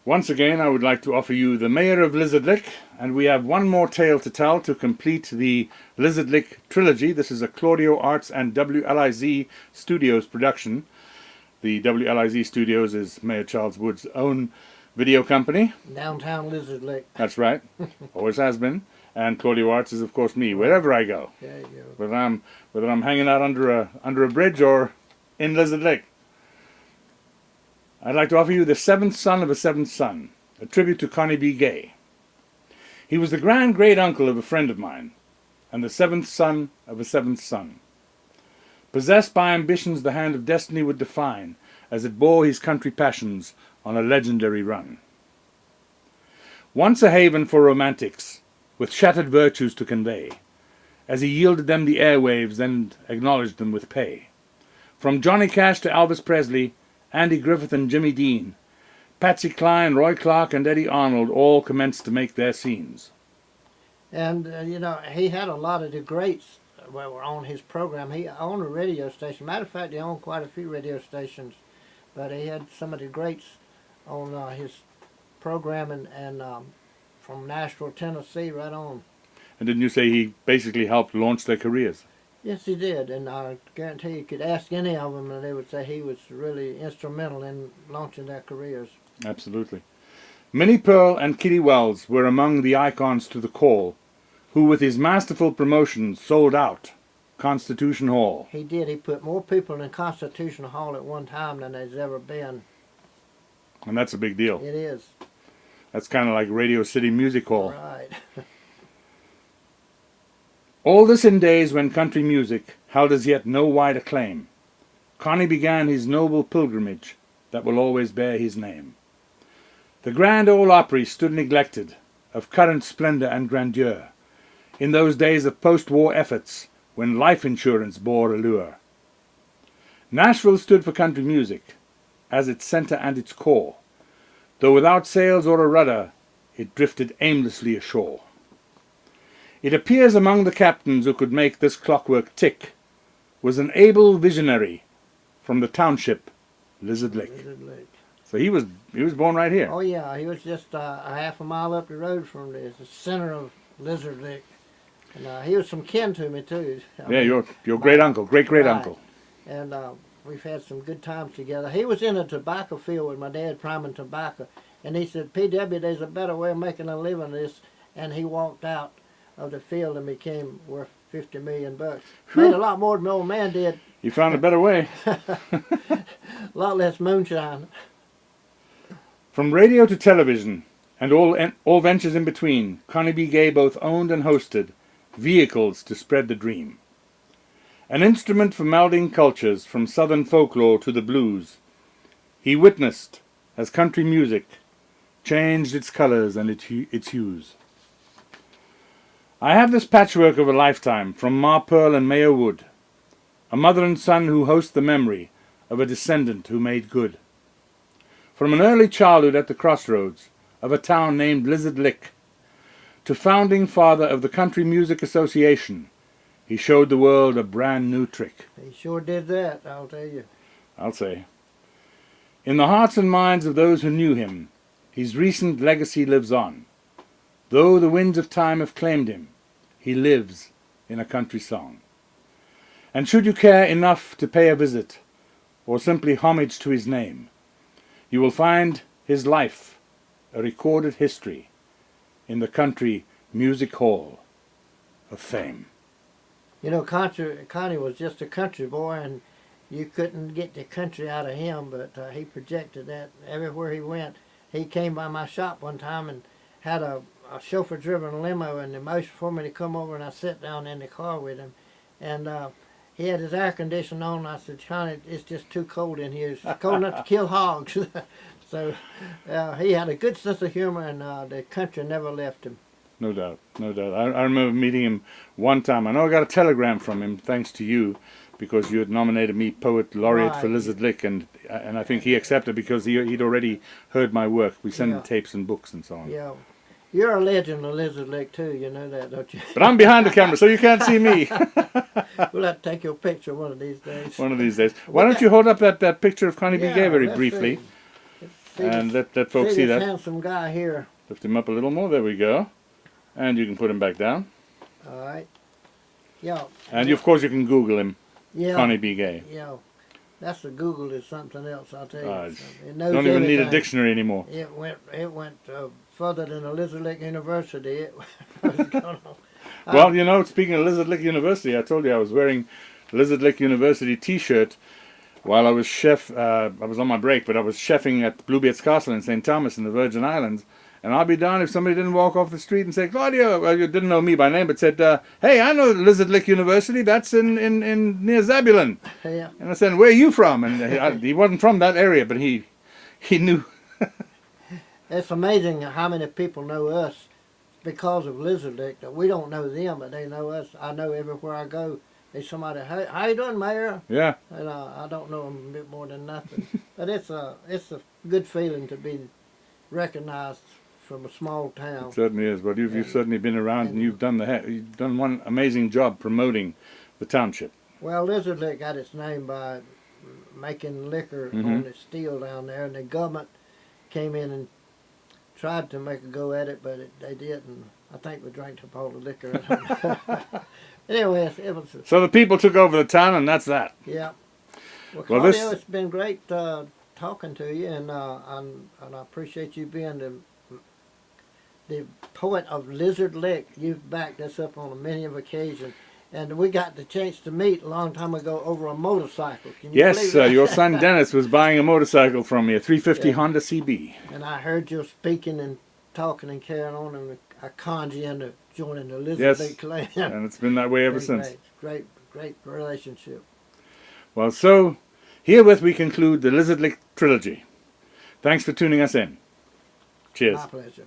Once again, I would like to offer you The Mayor of Lizard Lick, and we have one more tale to tell to complete the Lizard Lick trilogy. This is a Claudio Arts and WLIZ Studios production. The WLIZ Studios is Mayor Charles Wood's own video company. Downtown Lizard Lick. That's right. Always has been. And Claudio Arts is, of course, me, wherever I go. There you go. Whether I'm hanging out under a bridge or in Lizard Lick. I'd like to offer you The Seventh Son of a Seventh Son, a tribute to Connie B. Gay. He was the grand-great-uncle of a friend of mine, and the seventh son of a seventh son. Possessed by ambitions the hand of destiny would define, as it bore his country passions on a legendary run. Once a haven for romantics, with shattered virtues to convey, as he yielded them the airwaves and acknowledged them with pay. From Johnny Cash to Elvis Presley, Andy Griffith and Jimmy Dean, Patsy Cline, Roy Clark and Eddie Arnold all commenced to make their scenes. And, he had a lot of the greats were on his program. He owned a radio station. Matter of fact, he owned quite a few radio stations. But he had some of the greats on his program and from Nashville, Tennessee, right on. And didn't you say he basically helped launch their careers? Yes, he did, and I guarantee you could ask any of them and they would say he was really instrumental in launching their careers. Absolutely. Minnie Pearl and Kitty Wells were among the icons to the call, who with his masterful promotion sold out Constitution Hall. He did. He put more people in Constitution Hall at one time than there's ever been. And that's a big deal. It is. That's kind of like Radio City Music Hall. Right. All this in days when country music held as yet no wide acclaim, Connie began his noble pilgrimage that will always bear his name. The Grand Ole Opry stood neglected, of current splendor and grandeur, in those days of post-war efforts when life insurance bore allure. Nashville stood for country music, as its center and its core, though without sails or a rudder, it drifted aimlessly ashore. It appears among the captains who could make this clockwork tick was an able visionary from the township Lizard Lick. Lizard Lick. So he was born right here. Oh yeah, he was just a half a mile up the road from the center of Lizard Lick, and he was some kin to me too. Your great uncle, great uncle. Right. And we've had some good times together. He was in a tobacco field with my dad priming tobacco, and he said, "P.W., there's a better way of making a living than this," and he walked out of the field and became worth $50 million. Made a lot more than my old man did. You found a better way. A lot less moonshine. From radio to television and all ventures in between, Connie B. Gay both owned and hosted vehicles to spread the dream. An instrument for melding cultures from southern folklore to the blues, he witnessed as country music changed its colors and its hues. I have this patchwork of a lifetime from Ma Pearl and Mayor Wood, a mother and son who host the memory of a descendant who made good. From an early childhood at the crossroads of a town named Lizard Lick, to founding father of the Country Music Association, he showed the world a brand new trick. He sure did that, I'll tell you. I'll say. In the hearts and minds of those who knew him, his recent legacy lives on. Though the winds of time have claimed him, he lives in a country song. And should you care enough to pay a visit, or simply homage to his name, you will find his life a recorded history in the Country Music Hall of Fame. You know, Connie was just a country boy, and you couldn't get the country out of him, but he projected that everywhere he went. He came by my shop one time and had a chauffeur-driven limo, and they motioned for me to come over, and I sat down in the car with him, and he had his air conditioning on. I said, "Johnny, it's just too cold in here. It's cold enough to kill hogs." So he had a good sense of humor, and the country never left him. No doubt, no doubt. I remember meeting him one time. I know I got a telegram from him, thanks to you, because you had nominated me Poet Laureate for Lizard Lick, and I think he accepted because he'd already heard my work. We sent him tapes and books and so on. Yeah. You're a legend of Lizard Lick too, you know that, don't you? But I'm behind the camera, so you can't see me. We'll have to take your picture one of these days. One of these days. Why don't you hold up that picture of Connie B. Gay very briefly? And let folks see this that. handsome guy here. Lift him up a little more. There we go. And you can put him back down. All right. Yeah. And of course you can Google him. Yeah. Connie B. Gay. Yeah. That's the Google is something else. I'll tell you. It knows don't even everything. need a dictionary anymore. It went further than the Lizard Lick University. It was going on. Well, you know, speaking of Lizard Lick University, I told you I was wearing Lizard Lick University T-shirt while I was I was on my break, but I was chefing at Bluebeard's Castle in St. Thomas in the Virgin Islands. And I'll be darned if somebody didn't walk off the street and say, Claudio, well, you didn't know me by name, but said, hey, I know Lizard Lick University. That's in near Zebulon. Yeah. And I said, where are you from? And he wasn't from that area, but he knew. It's amazing how many people know us because of Lizard Lick. That we don't know them, but they know us. I know everywhere I go, there's somebody, hey, how you doing, Mayor? Yeah. And I don't know them a bit more than nothing. But it's a good feeling to be recognized from a small town. It certainly is. But you've certainly been around, and you've done one amazing job promoting the township. Well, Lizard Lick got its name by making liquor on the still down there, and the government came in and tried to make a go at it, but they didn't. I think we drank up all the liquor. Anyway, it was. So the people took over the town, and that's that. Yeah. Well, Claudio, it's been great talking to you, and I appreciate you being the poet of Lizard Lick. You've backed us up on many of occasions. And we got the chance to meet a long time ago over a motorcycle. Can you believe that? Your son Dennis was buying a motorcycle from me, a 350 Honda CB. And I heard you speaking and talking and carrying on, and I conned you into joining the Lizard Lick clan. And it's been that way ever since. Great relationship. Well, so herewith we conclude the Lizard Lick trilogy. Thanks for tuning us in. Cheers. My pleasure.